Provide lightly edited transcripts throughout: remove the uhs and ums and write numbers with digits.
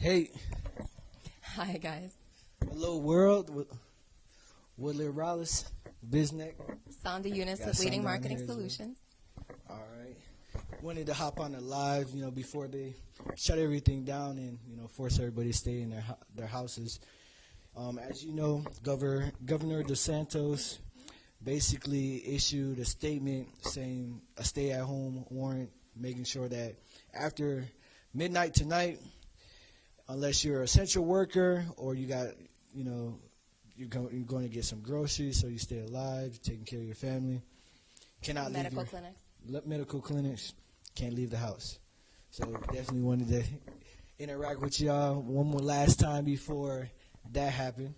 Hey, Hi, guys. hello world. Woodley Rallis, Biznct. Sonda Eunus Got with Leading Sonda on Marketing here as well. Solutions. All right. Wanted to hop on the live, before they shut everything down and force everybody to stay in their houses. As you know, Governor DeSantis basically issued a statement saying a stay-at-home warrant, making sure that after midnight tonight, unless you're an essential worker or you got, you're going to get some groceries so you stay alive, taking care of your family, cannot leave Medical clinics. medical clinics, can't leave the house. So definitely wanted to interact with y'all one more last time before that happened.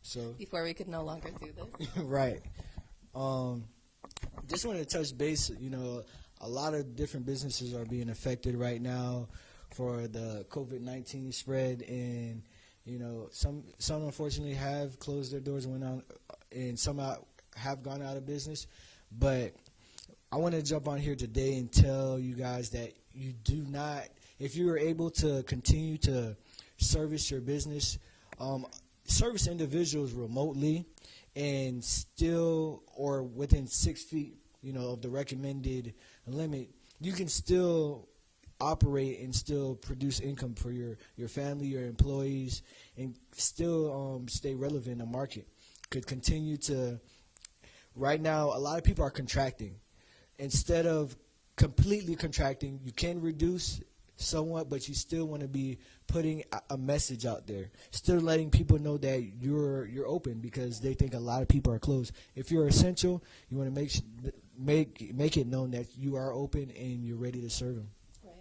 So Before we could no longer do this. right. Just wanted to touch base. A lot of different businesses are being affected right now for the COVID-19 spread, and some unfortunately have closed their doors and went on, and some have gone out of business. But I want to jump on here today and tell you guys that you do not, if you are able to continue to service your business, service individuals remotely and still, or within 6 feet, of the recommended limit, you can still operate and still produce income for your family, your employees, and still stay relevant in the market. Could continue to, right now, a lot of people are contracting. Instead of completely contracting, you can reduce somewhat, but you still want to be putting a message out there, still letting people know that you're open, because they think a lot of people are closed. If you're essential, you want to make it known that you are open and you're ready to serve them. Right.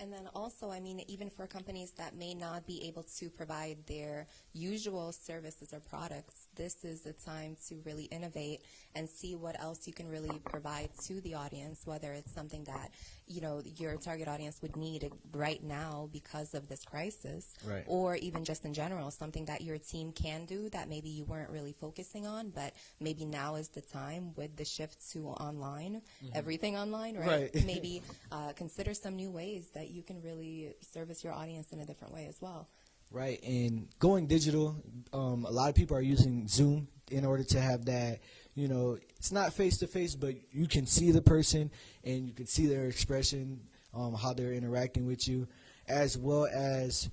And then also, even for companies that may not be able to provide their usual services or products, this is a time to really innovate and see what else you can really provide to the audience, whether it's something that, your target audience would need right now because of this crisis, Right. or even just in general, something that your team can do that maybe you weren't really focusing on, but maybe now is the time with the shift to online, everything online, right? Right. Maybe consider some new ways that you can really service your audience in a different way as well. Right, and going digital, a lot of people are using Zoom in order to have that, it's not face-to-face, but you can see the person and you can see their expression, how they're interacting with you, as well as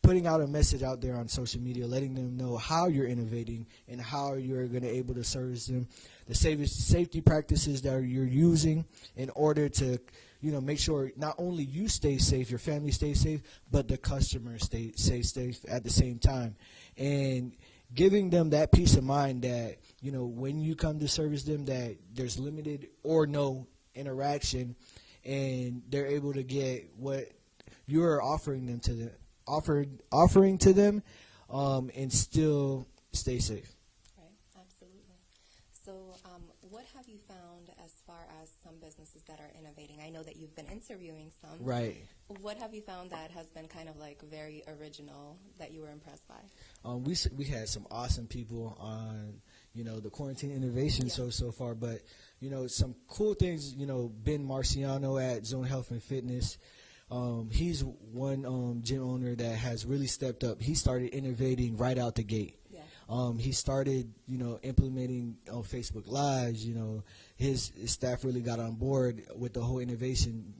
putting out a message out there on social media, letting them know how you're innovating and how you're going to able to service them, the safety practices that you're using in order to, make sure not only you stay safe, your family stays safe, but the customers stay safe at the same time. And giving them that peace of mind that, when you come to service them, that there's limited or no interaction, and they're able to get what you're offering to them, and still stay safe. Right, absolutely. So what have you found as far as some businesses that are innovating? I know that you've been interviewing some. Right. What have you found that has been kind of like very original that you were impressed by? We had some awesome people on, the quarantine innovation so far, but, some cool things, Ben Marciano at Zone Health and Fitness. He's one gym owner that has really stepped up. He started innovating right out the gate. Yeah. He started, implementing on Facebook Lives. His staff really got on board with the whole innovation,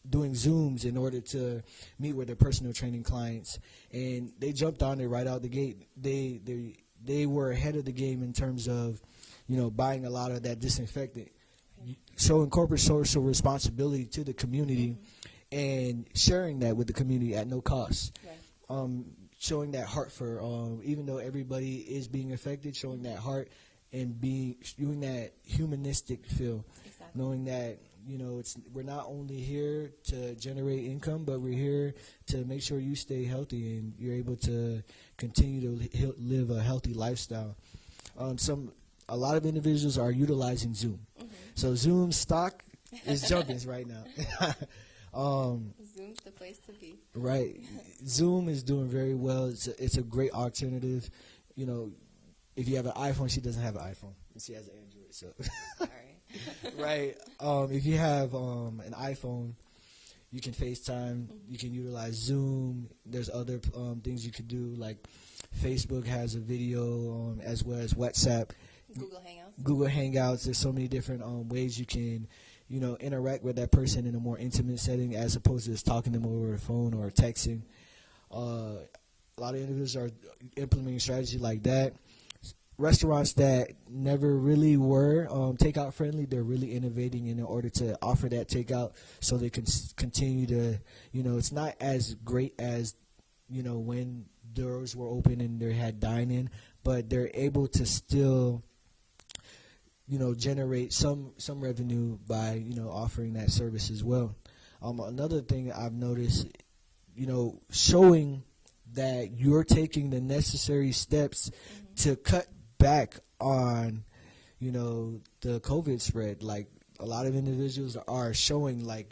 doing Zooms in order to meet with their personal training clients. And they jumped on it right out the gate. They were ahead of the game in terms of, buying a lot of that disinfectant, showing corporate social responsibility to the community, and sharing that with the community at no cost. Right. Showing that heart for, even though everybody is being affected, showing that heart and doing that humanistic feel, knowing that, we're not only here to generate income, but we're here to make sure you stay healthy and you're able to continue to live a healthy lifestyle. A lot of individuals are utilizing Zoom. So Zoom stock is jumping right now. Zoom's the place to be. Right. Zoom is doing very well. It's a great alternative. If you have an iPhone, she doesn't have an iPhone. She has an Android. So, Sorry. right. If you have an iPhone, You can FaceTime. You can utilize Zoom. There's other things you could do, like Facebook has a video, as well as WhatsApp. Google Hangouts. Google Hangouts. There's so many different ways you can, interact with that person in a more intimate setting, as opposed to just talking to them over the phone or texting. A lot of individuals are implementing strategy like that. Restaurants that never really were takeout friendly, they're really innovating in order to offer that takeout, so they can continue to, it's not as great as, when doors were open and they had dine-in, but they're able to still, generate some revenue by, offering that service as well. Another thing I've noticed, showing that you're taking the necessary steps to cut back on, the COVID spread. Like, a lot of individuals are showing, like,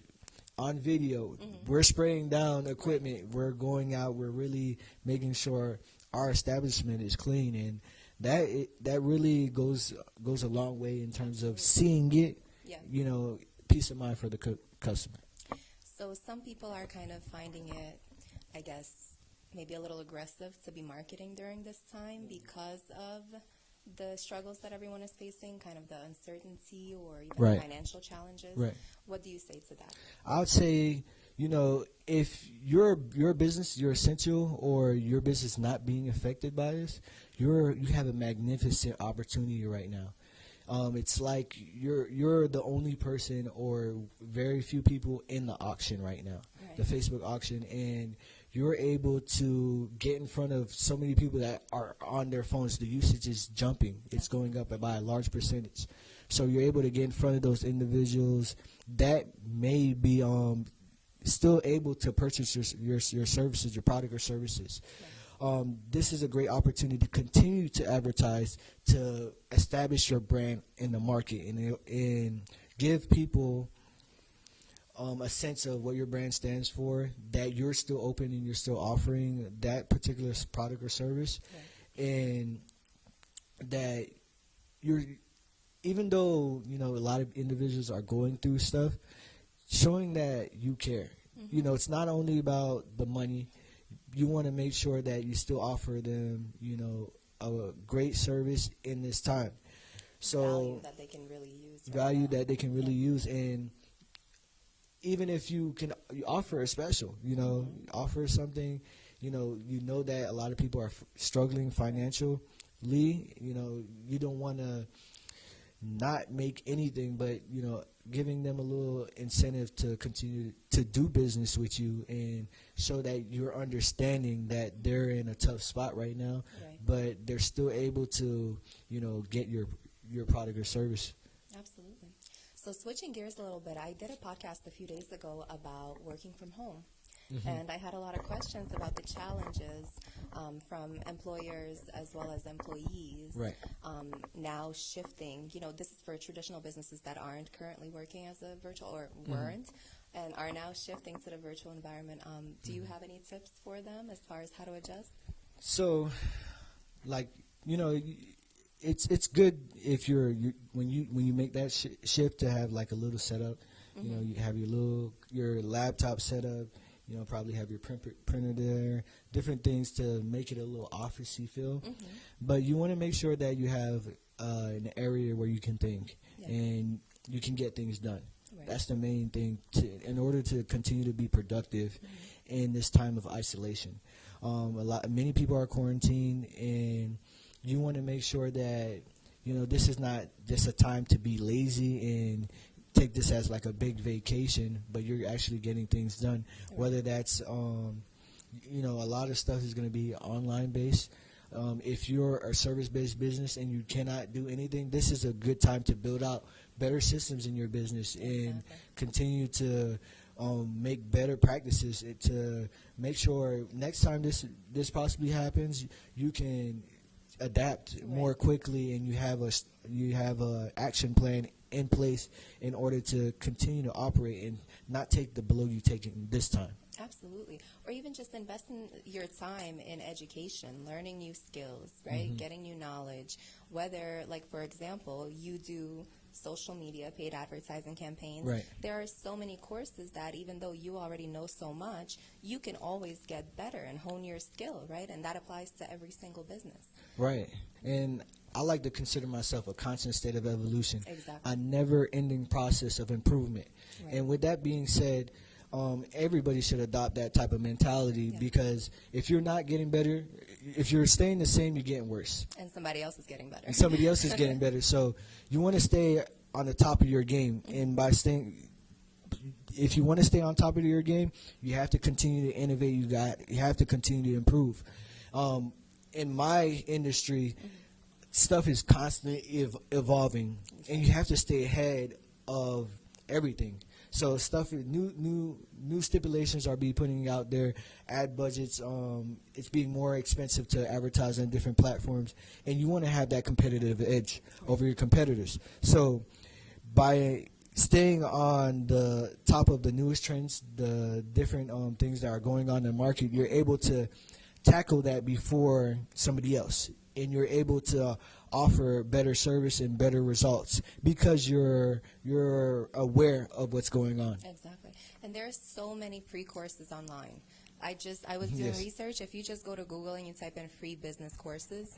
on video, we're spraying down equipment, we're going out, we're really making sure our establishment is clean, and that really goes a long way in terms of seeing it, peace of mind for the customer. So some people are kind of finding it, I guess, maybe a little aggressive to be marketing during this time because of the struggles that everyone is facing, kind of the uncertainty or even financial challenges. Right. What do you say to that? I would say, if your business, you're essential, or your business not being affected by this, you have a magnificent opportunity right now. It's like you're the only person or very few people in the auction right now, the Facebook auction, and you're able to get in front of so many people that are on their phones. The usage is jumping. It's going up by a large percentage. So you're able to get in front of those individuals that may be still able to purchase your services, your product or services. This is a great opportunity to continue to advertise, to establish your brand in the market, and give people a sense of what your brand stands for, that you're still open and you're still offering that particular product or service, and that you're, even though, a lot of individuals are going through stuff, showing that you care. It's not only about the money. You want to make sure that you still offer them, a great service in this time. So value that they can really use. That they can really use. And even if you offer a special, offer something, that a lot of people are struggling financially, you don't want to not make anything, but, giving them a little incentive to continue to do business with you, and show that you're understanding that they're in a tough spot right now, but they're still able to, get your product or service. Absolutely. So switching gears a little bit, I did a podcast a few days ago about working from home. And I had a lot of questions about the challenges from employers as well as employees. Now shifting, this is for traditional businesses that aren't currently working as a virtual, or weren't, and are now shifting to the virtual environment. Do you have any tips for them as far as how to adjust? So, it's good if when you make that shift to have like a little setup. You have your laptop set up. Probably have your printer there, different things to make it a little officey feel. But you want to make sure that you have an area where you can think and you can get things done. That's the main thing in order to continue to be productive in this time of isolation. Many people are quarantined, and you want to make sure that this is not just a time to be lazy and take this as like a big vacation, but you're actually getting things done. Whether that's, a lot of stuff is going to be online based. If you're a service-based business and you cannot do anything, this is a good time to build out better systems in your business and continue to make better practices to make sure next time this possibly happens, you can adapt more quickly, and you have a action plan in place in order to continue to operate and not take the blow you take this time. Absolutely. Or even just investing your time in education, learning new skills, right? Getting new knowledge. Whether, like, for example, you do social media, paid advertising campaigns. Right. There are so many courses that even though you already know so much, you can always get better and hone your skill, right? And that applies to every single business. Right. And I like to consider myself a constant state of evolution, Exactly. a never-ending process of improvement. Right. And with that being said, everybody should adopt that type of mentality, because if you're not getting better, if you're staying the same, you're getting worse. And somebody else is getting better. And somebody else is getting better. So you want to stay on the top of your game. And by staying, if you want to stay on top of your game, you have to continue to innovate. You have to continue to improve. In my industry, stuff is constantly evolving, and you have to stay ahead of everything. So new stipulations are being putting out there. Ad budgets, it's being more expensive to advertise on different platforms, and you want to have that competitive edge over your competitors. So by staying on the top of the newest trends, the different things that are going on in the market, you're able to tackle that before somebody else, and you're able to offer better service and better results because you're aware of what's going on. Exactly. And there are so many free courses online. I was doing research. If you just go to Google and you type in free business courses,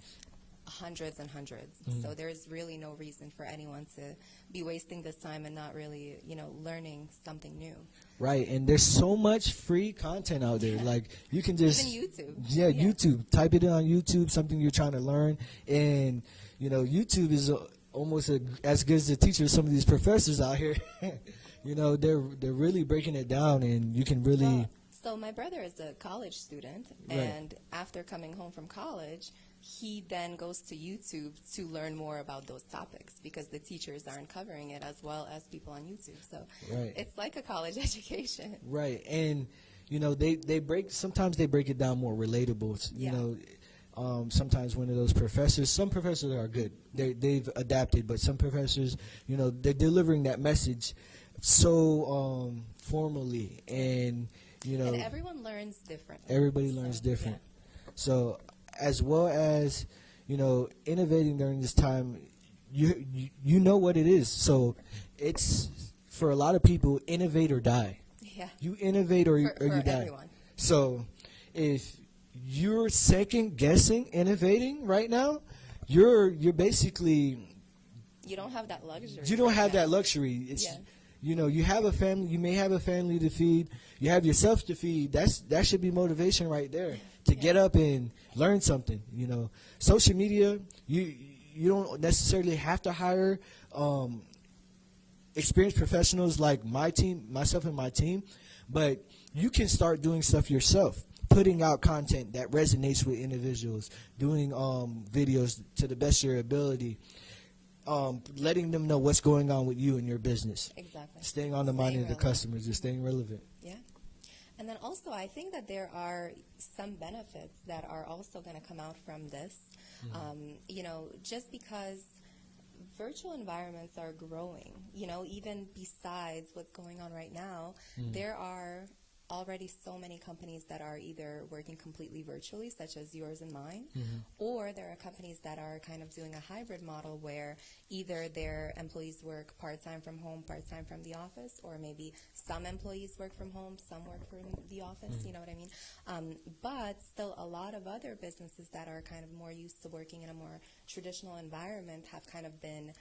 hundreds and hundreds. So there's really no reason for anyone to be wasting this time and not really, learning something new. Right, and there's so much free content out there. Like, you can just Even YouTube. Yeah, YouTube. Type it in on YouTube, something you're trying to learn, and YouTube is almost as good as the teacher of some of these professors out here. They're really breaking it down, and you can really. Well, so my brother is a college student, Right. and after coming home from college, he then goes to YouTube to learn more about those topics because the teachers aren't covering it as well as people on YouTube. So Right. it's like a college education. Right, and sometimes they break it down more relatable. Sometimes some professors are good. They've adapted, but some professors, they're delivering that message so formally, and And everyone learns differently. everybody learns different. So as well as innovating during this time, you know what it is. So it's, for a lot of people, innovate or die. Yeah. You innovate or you die. Everyone. So if you're second guessing innovating right now, you're basically, You don't have that luxury. you don't right have now. that luxury. It's Yeah. you have a family. You may have a family to feed. You have yourself to feed. That should be motivation right there to get up and learn something. Social media. You don't necessarily have to hire experienced professionals like myself and my team, but you can start doing stuff yourself, putting out content that resonates with individuals, doing videos to the best of your ability, letting them know what's going on with you and your business. Exactly. Staying on the mind of the customers, and staying relevant. Yeah. And then also, I think that there are some benefits that are also going to come out from this. Just because virtual environments are growing, even besides what's going on right now, there are already so many companies that are either working completely virtually, such as yours and mine, or there are companies that are kind of doing a hybrid model where either their employees work part-time from home, part-time from the office, or maybe some employees work from home, some work from the office, you know what I mean? But still, a lot of other businesses that are kind of more used to working in a more traditional environment have kind of been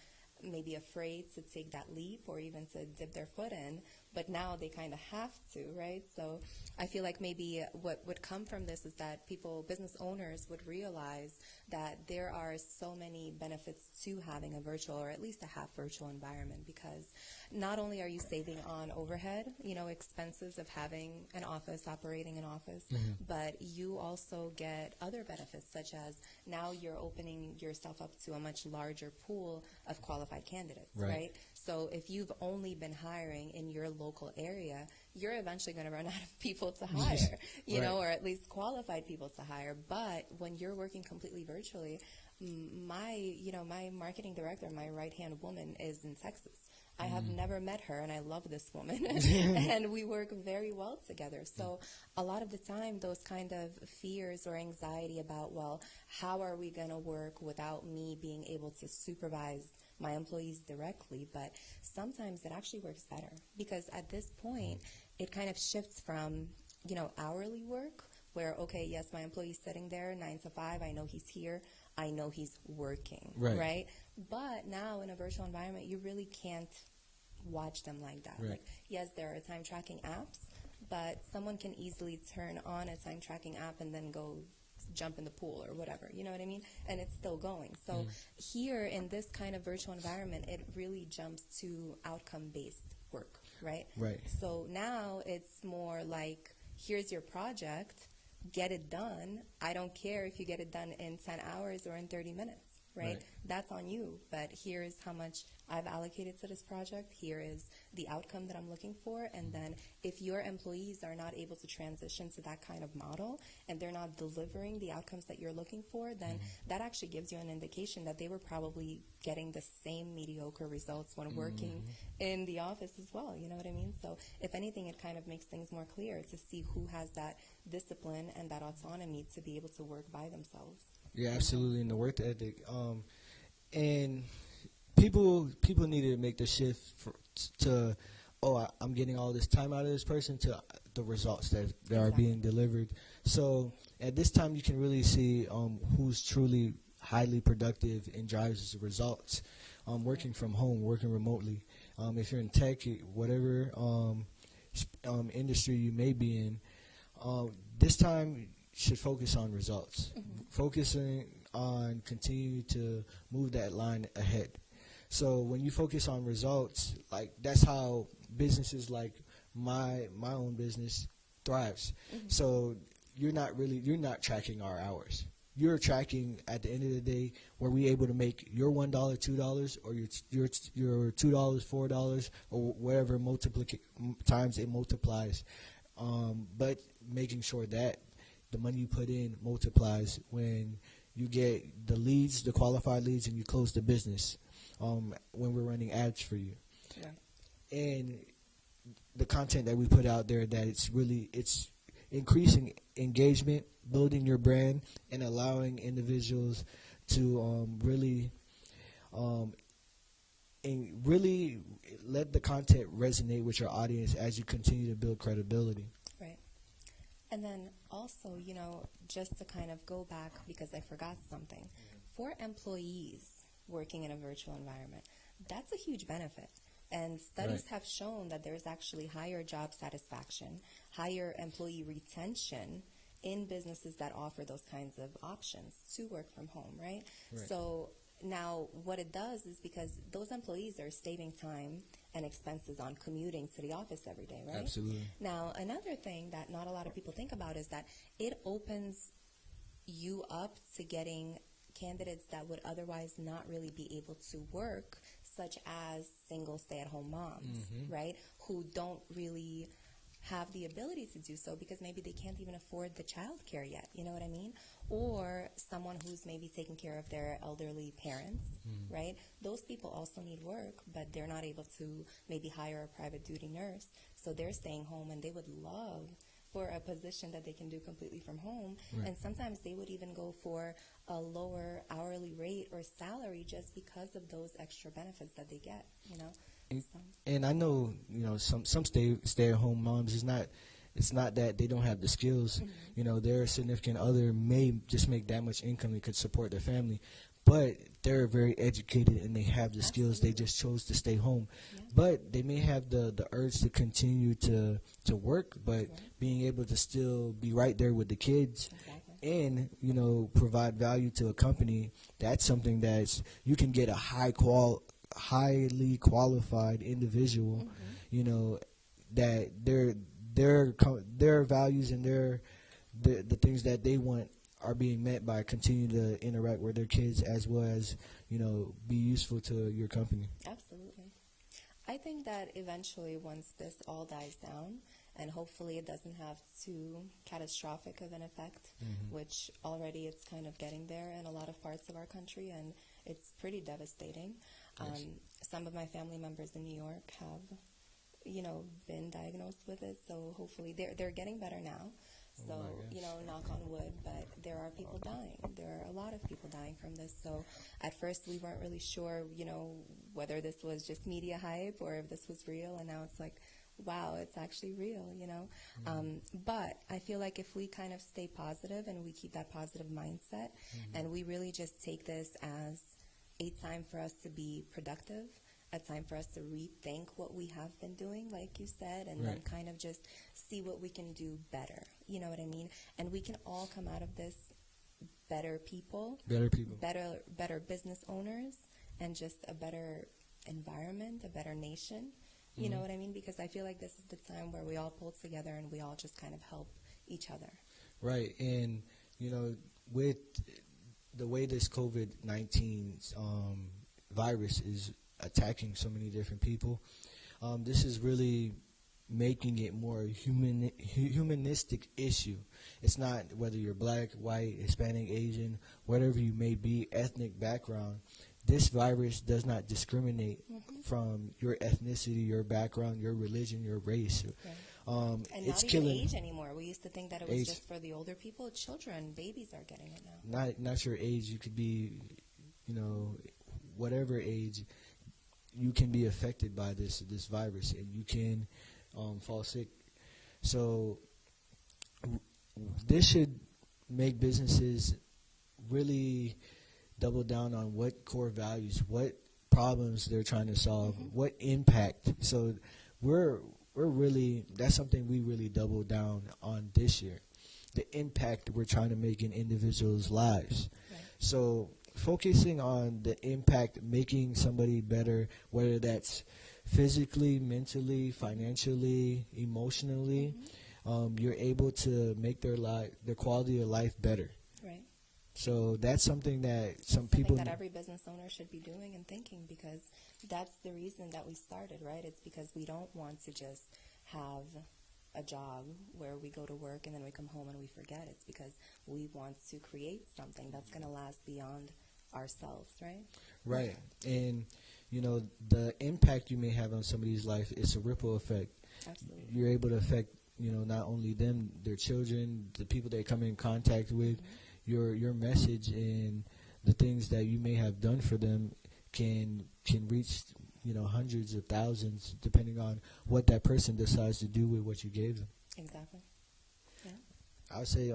maybe afraid to take that leap or even to dip their foot in, but now they kind of have to, right? So I feel like maybe what would come from this is that business owners would realize that there are so many benefits to having a virtual or at least a half virtual environment, because not only are you saving on overhead, expenses of having an office, operating an office, but you also get other benefits, such as now you're opening yourself up to a much larger pool of qualified candidates, right? So if you've only been hiring in your local area, you're eventually going to run out of people to hire, or at least qualified people to hire. But when you're working completely virtually, my marketing director, my right-hand woman, is in Texas. I have never met her, and I love this woman. And we work very well together. So a lot of the time, those kind of fears or anxiety about, well, how are we going to work without me being able to supervise my employees directly? But sometimes it actually works better, because at this point, it kind of shifts from, hourly work, where, okay, yes, my employee's sitting there 9 to 5. I know he's here. I know he's working, right? But now in a virtual environment, you really can't watch them like that. Right. Like, yes, there are time tracking apps, but someone can easily turn on a time tracking app and then go jump in the pool or whatever, you know what I mean? And it's still going. So here in this kind of virtual environment, it really jumps to outcome-based work, right? Right. So now it's more like, here's your project, get it done. I don't care if you get it done in 10 hours or in 30 minutes. Right? That's on you, but here's how much I've allocated to this project. Here is the outcome that I'm looking for, and then if your employees are not able to transition to that kind of model and they're not delivering the outcomes that you're looking for, then that actually gives you an indication that they were probably getting the same mediocre results when working in the office as well, you know what I mean? So if anything, it kind of makes things more clear to see who has that discipline and that autonomy to be able to work by themselves. Yeah, absolutely, in the work ethic. And people need to make the shift to, I'm getting all this time out of this person, to the results that are being delivered. So at this time, you can really see who's truly highly productive and drives the results. Working from home, working remotely. If you're in tech, whatever industry you may be in, this time should focus on results. Focusing on continue to move that line ahead. So when you focus on results, like that's how businesses like my own business thrives. So you're not tracking our hours. You're tracking at the end of the day, were we able to make your $1, $2, or your $2, $4, or whatever times it multiplies. But making sure that the money you put in multiplies when you get the leads, the qualified leads, and you close the business when we're running ads for you. Yeah. And the content that we put out there, that it's increasing engagement, building your brand, and allowing individuals to really let the content resonate with your audience as you continue to build credibility. Right. And then also, just to kind of go back, because I forgot something, for employees working in a virtual environment, that's a huge benefit. And studies have shown that there's actually higher job satisfaction, higher employee retention in businesses that offer those kinds of options to work from home, right? So now what it does is, because those employees are saving time and expenses on commuting to the office every day, right? Absolutely. Now, another thing that not a lot of people think about is that it opens you up to getting candidates that would otherwise not really be able to work, such as single stay-at-home moms, right, who don't really have the ability to do so because maybe they can't even afford the child care yet, you know what I mean? Or someone who's maybe taking care of their elderly parents, right? Those people also need work, but they're not able to maybe hire a private duty nurse, so they're staying home, and they would love for a position that they can do completely from home. And sometimes they would even go for a lower hourly rate or salary just because of those extra benefits that they get, And I know, some stay-at-home moms, it's not that they don't have the skills. Their significant other may just make that much income and could support their family, but they're very educated and they have the skills. They just chose to stay home. But they may have the urge to continue to work, but being able to still be right there with the kids and, provide value to a company, that's something that you can get a highly qualified individual, that their values and the things that they want are being met by continuing to interact with their kids, as well as be useful to your company. Absolutely. I think that eventually, once this all dies down, and hopefully it doesn't have too catastrophic of an effect, which already it's kind of getting there in a lot of parts of our country, and it's pretty devastating. Yes. Some of my family members in New York have, been diagnosed with it. So hopefully they're getting better now. Oh So, my gosh. knock on wood, but there are people dying. There are a lot of people dying from this. So at first we weren't really sure, whether this was just media hype or if this was real. And now it's like, wow, it's actually real. But I feel like if we kind of stay positive and we keep that positive mindset and we really just take this as a time for us to be productive, a time for us to rethink what we have been doing, like you said, and then kind of just see what we can do better. You know what I mean? And we can all come out of this better people, better business owners, and just a better environment, a better nation. You know what I mean? Because I feel like this is the time where we all pull together and we all just kind of help each other. Right. And, with the way this COVID-19 virus is attacking so many different people, this is really making it more humanistic issue. It's not whether you're black, white, Hispanic, Asian, whatever you may be, ethnic background. This virus does not discriminate from your ethnicity, your background, your religion, your race. And it's not killing even age anymore. We used to think that it was just for the older people. Children, babies are getting it now. Not your age. You could be, whatever age, you can be affected by this virus, and you can fall sick. So this should make businesses really double down on what core values, what problems they're trying to solve, what impact. So we're really, that's something we really double down on this year, the impact we're trying to make in individuals' lives. Right. So focusing on the impact, making somebody better, whether that's physically, mentally, financially, emotionally, you're able to make their quality of life better. Right. So that's something that that every business owner should be doing and thinking, because that's the reason that we started, right? It's because we don't want to just have a job where we go to work and then we come home and we forget. It's because we want to create something that's going to last beyond ourselves, right? Right. And, the impact you may have on somebody's life, it's a ripple effect. Absolutely. You're able to affect, not only them, their children, the people they come in contact with. Your message and the things that you may have done for them can reach hundreds of thousands, depending on what that person decides to do with what you gave them. Exactly. Yeah. I would say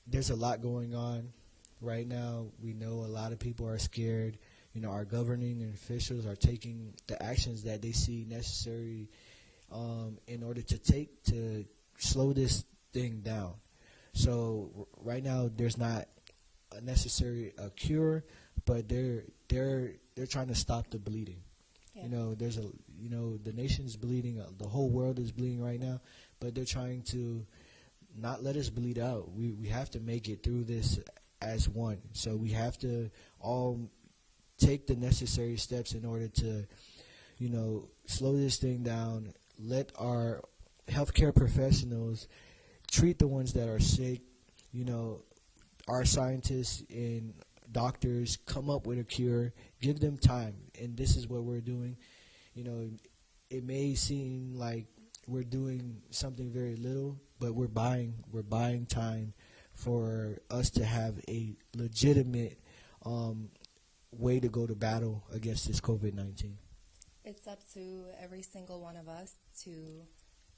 there's a lot going on right now. We know a lot of people are scared. Our governing officials are taking the actions that they see necessary in order to take to slow this thing down. So right now there's not a cure, but they're trying to stop the bleeding. Yeah. The nation's bleeding, the whole world is bleeding right now, but they're trying to not let us bleed out. We have to make it through this as one. So we have to all take the necessary steps in order to, slow this thing down. Let our healthcare professionals treat the ones that are sick. Our scientists and doctors come up with a cure. Give them time, and this is what we're doing. It may seem like we're doing something very little, but we're buying time for us to have a legitimate way to go to battle against this COVID-19. It's up to every single one of us to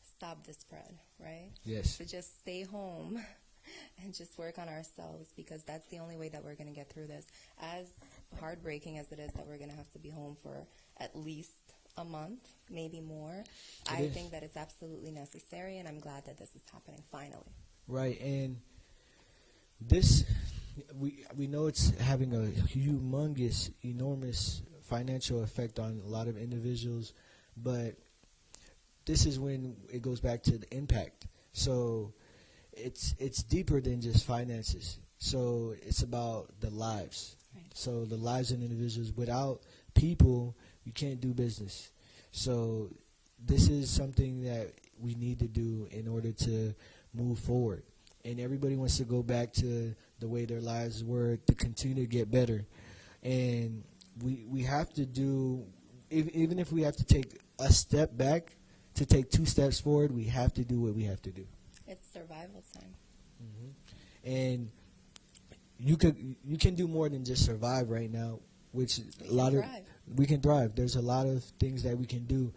stop the spread, right? Yes. To just stay home and just work on ourselves, because that's the only way that we're going to get through this. As heartbreaking as it is that we're going to have to be home for at least a month, maybe more, I think that it's absolutely necessary, and I'm glad that this is happening finally. Right, and this, we know it's having a humongous, enormous financial effect on a lot of individuals, but this is when it goes back to the impact. So it's deeper than just finances. So it's about the lives. Right. So the lives of individuals. Without people, you can't do business. So this is something that we need to do in order to move forward. and everybody wants to go back to the way their lives were to continue to get better. And we have to do, even if we have to take a step back to take 2 steps forward, we have to do what we have to do. It's survival time. And you can do more than just survive right now, which we can thrive. There's a lot of things that we can do.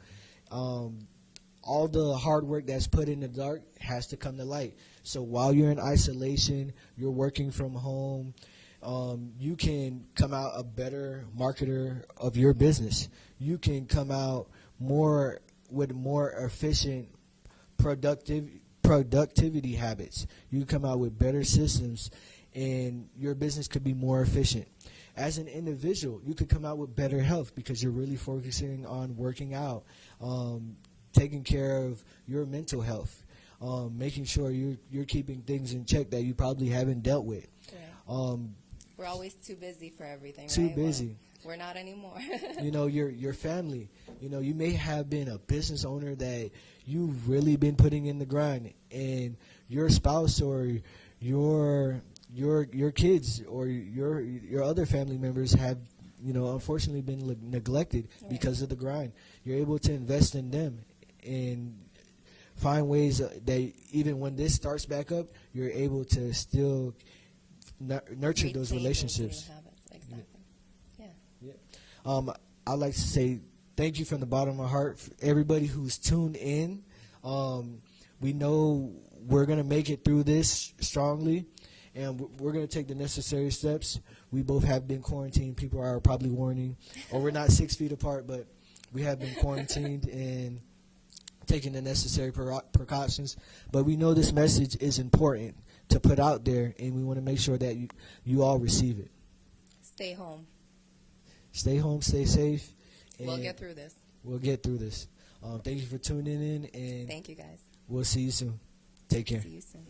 All the hard work that's put in the dark has to come to light. So while you're in isolation, you're working from home, you can come out a better marketer of your business. You can come out with more efficient productivity habits. You come out with better systems, and your business could be more efficient. As an individual, you could come out with better health because you're really focusing on working out, taking care of your mental health, making sure you're keeping things in check that you probably haven't dealt with. Right. We're always too busy for everything, too right? busy. Well, we're not anymore. Your family. You may have been a business owner that you've really been putting in the grind, and your spouse or your kids or your other family members have unfortunately been neglected because of the grind. You're able to invest in them and find ways that even when this starts back up, you're able to still nurture those relationships. Exactly. I'd like to say thank you from the bottom of my heart for everybody who's tuned in. We know we're going to make it through this strongly, and we're going to take the necessary steps. We both have been quarantined. People are probably warning, or we're not 6 feet apart, but we have been quarantined and taking the necessary precautions. But we know this message is important to put out there, and we want to make sure that you all receive it. Stay home. Stay home, stay safe. We'll get through this. We'll get through this. Thank you for tuning in, and thank you, guys. We'll see you soon. Take care. See you soon.